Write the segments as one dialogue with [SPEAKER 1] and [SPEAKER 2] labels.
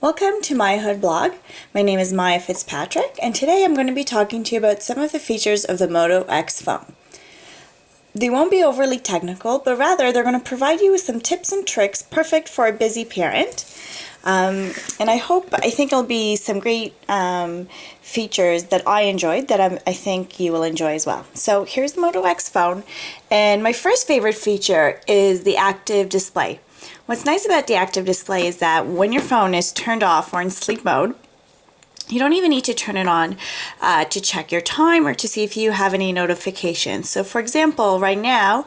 [SPEAKER 1] Welcome to My Hood blog. My name is Maya Fitzpatrick, and today I'm going to be talking to you about some of the features of the Moto X phone. They won't be overly technical, but rather they're going to provide you with some tips and tricks perfect for a busy parent. And I think it'll be some great features that I enjoyed that I think you will enjoy as well. So here's the Moto X phone, and my first favorite feature is the active display. What's nice about the active display is that when your phone is turned off or in sleep mode, you don't even need to turn it on to check your time or to see if you have any notifications. So for example, right now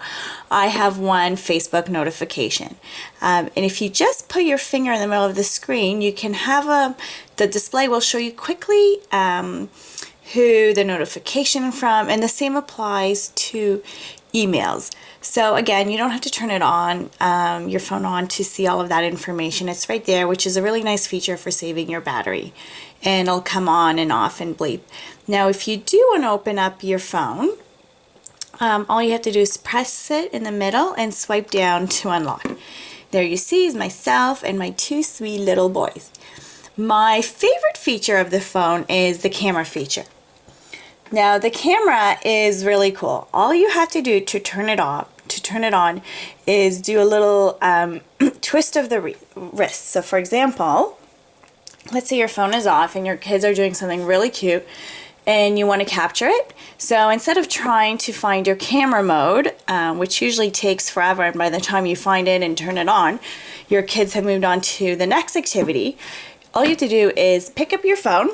[SPEAKER 1] I have one Facebook notification. And if you just put your finger in the middle of the screen, you can have the display will show you quickly who the notification from, and the same applies to emails. So again, you don't have to turn it on, your phone on to see all of that information. It's right there, which is a really nice feature for saving your battery. And it'll come on and off and bleep. Now, if you do want to open up your phone, all you have to do is press it in the middle and swipe down to unlock. There you see is myself and my two sweet little boys. My favorite feature of the phone is the camera feature. Now the camera is really cool. All you have to do to turn it on is do a little twist of the wrist. So for example, let's say your phone is off and your kids are doing something really cute and you want to capture it. So instead of trying to find your camera mode, which usually takes forever, and by the time you find it and turn it on, your kids have moved on to the next activity, all you have to do is pick up your phone,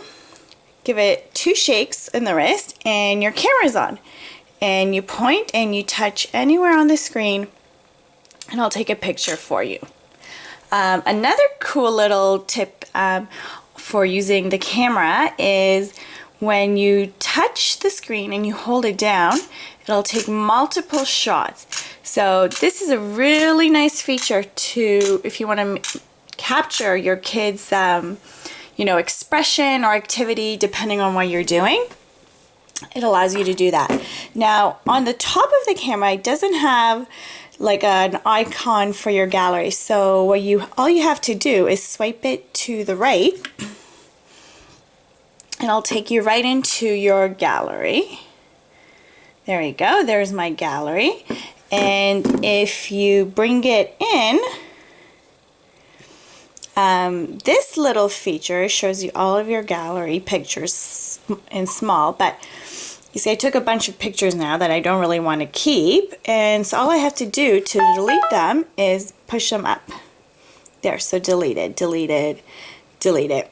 [SPEAKER 1] give it 2 shakes in the wrist, and your camera's on. And you point and you touch anywhere on the screen, and I'll take a picture for you. Another cool little tip for using the camera is when you touch the screen and you hold it down, it'll take multiple shots. So this is a really nice feature to, if you want to capture your kids' expression or activity depending on what you're doing. It allows you to do that. Now on the top of the camera, it doesn't have like an icon for your gallery, so all you have to do is swipe it to the right and I'll take you right into your gallery. There you go, there's my gallery. And if you bring it in, this little feature shows you all of your gallery pictures in small, but you see I took a bunch of pictures now that I don't really want to keep, and so all I have to do to delete them is push them up. There, so deleted, deleted, deleted.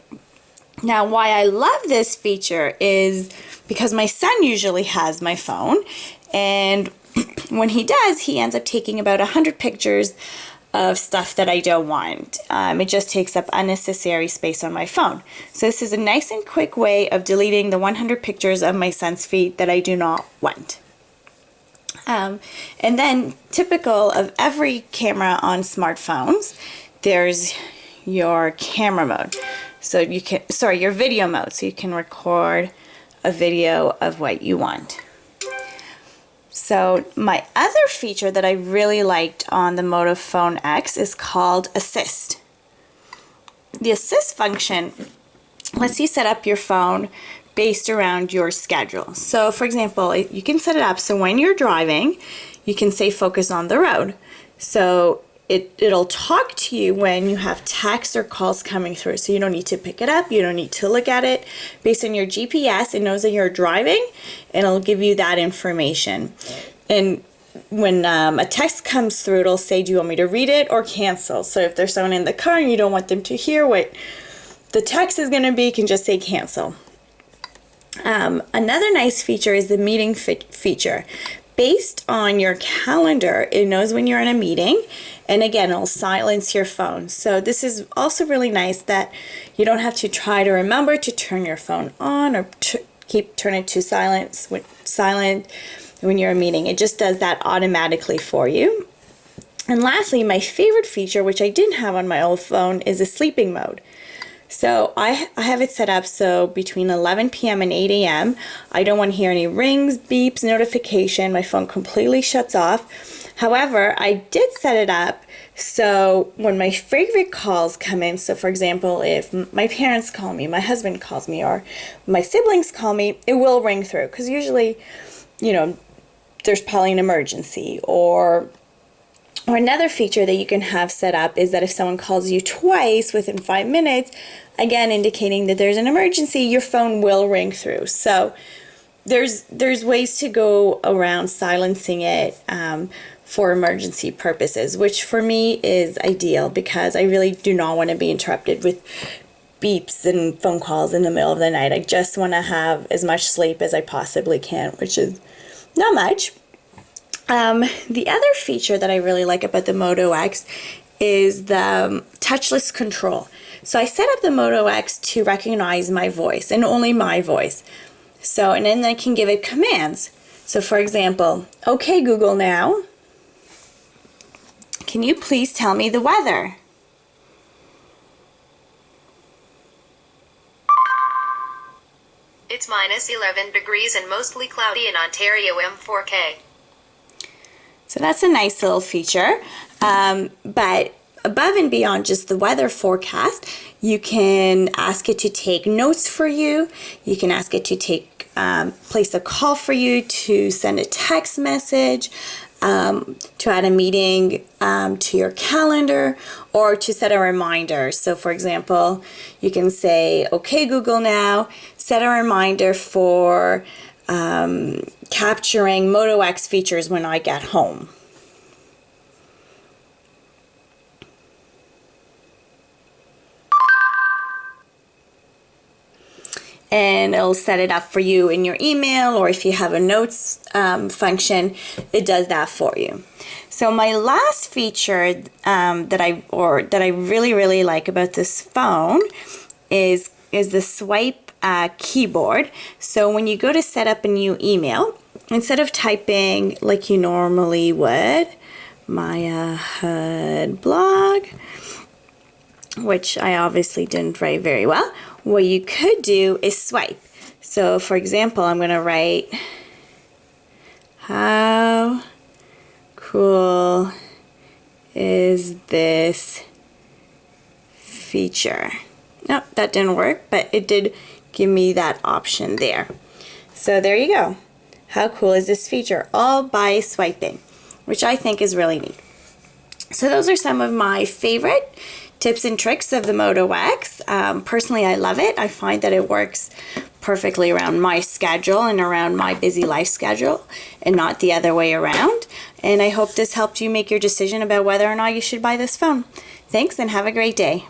[SPEAKER 1] Now why I love this feature is because my son usually has my phone, and when he does, he ends up taking about 100 pictures of stuff that I don't want. It just takes up unnecessary space on my phone. So this is a nice and quick way of deleting the 100 pictures of my son's feet that I do not want. And then typical of every camera on smartphones, there's your camera mode. So you can, your video mode, so you can record a video of what you want. So my other feature that I really liked on the Moto Phone X is called Assist. The Assist function lets you set up your phone based around your schedule. So for example, you can set it up so when you're driving, you can say focus on the road. So it'll talk to you when you have texts or calls coming through. So you don't need to pick it up, you don't need to look at it. Based on your GPS, it knows that you're driving and it'll give you that information. And when a text comes through, it'll say, do you want me to read it or cancel? So if there's someone in the car and you don't want them to hear what the text is going to be, you can just say cancel. Another nice feature is the meeting feature. Based on your calendar, it knows when you're in a meeting, and again, it'll silence your phone. So this is also really nice that you don't have to try to remember to turn your phone on or turn it to silent when you're in a meeting. It just does that automatically for you. And lastly, my favorite feature, which I didn't have on my old phone, is a sleeping mode. So I have it set up so between 11 p.m. and 8 a.m. I don't want to hear any rings, beeps, notification. My phone completely shuts off. However, I did set it up so when my favorite calls come in, so for example, if my parents call me, my husband calls me, or my siblings call me, it will ring through, because usually, you know, there's probably an emergency. Or another feature that you can have set up is that if someone calls you twice within 5 minutes, again indicating that there's an emergency, your phone will ring through. So there's ways to go around silencing it for emergency purposes, which for me is ideal, because I really do not want to be interrupted with beeps and phone calls in the middle of the night. I just want to have as much sleep as I possibly can, which is not much. The other feature that I really like about the Moto X is the touchless control. So I set up the Moto X to recognize my voice, and only my voice. So, and then I can give it commands. So for example, okay Google now, can you please tell me the weather?
[SPEAKER 2] It's minus 11 degrees and mostly cloudy in Ontario M4K.
[SPEAKER 1] So that's a nice little feature. But above and beyond just the weather forecast, you can ask it to take notes for you. You can ask it to place a call for you, to send a text message, to add a meeting to your calendar, or to set a reminder. So for example, you can say, okay Google now, set a reminder for capturing Moto X features when I get home. And it'll set it up for you in your email, or if you have a notes function, it does that for you. So my last feature that I really like about this phone is the swipe keyboard. So when you go to set up a new email, instead of typing like you normally would, Maya Hood blog, which I obviously didn't write very well, what you could do is swipe. So for example, I'm going to write, how cool is this feature? No, that didn't work, but it did give me that option there. So there you go. How cool is this feature? All by swiping, which I think is really neat. So those are some of my favorite tips and tricks of the Moto X. Personally, I love it. I find that it works perfectly around my schedule and around my busy life schedule, and not the other way around. And I hope this helped you make your decision about whether or not you should buy this phone. Thanks, and have a great day.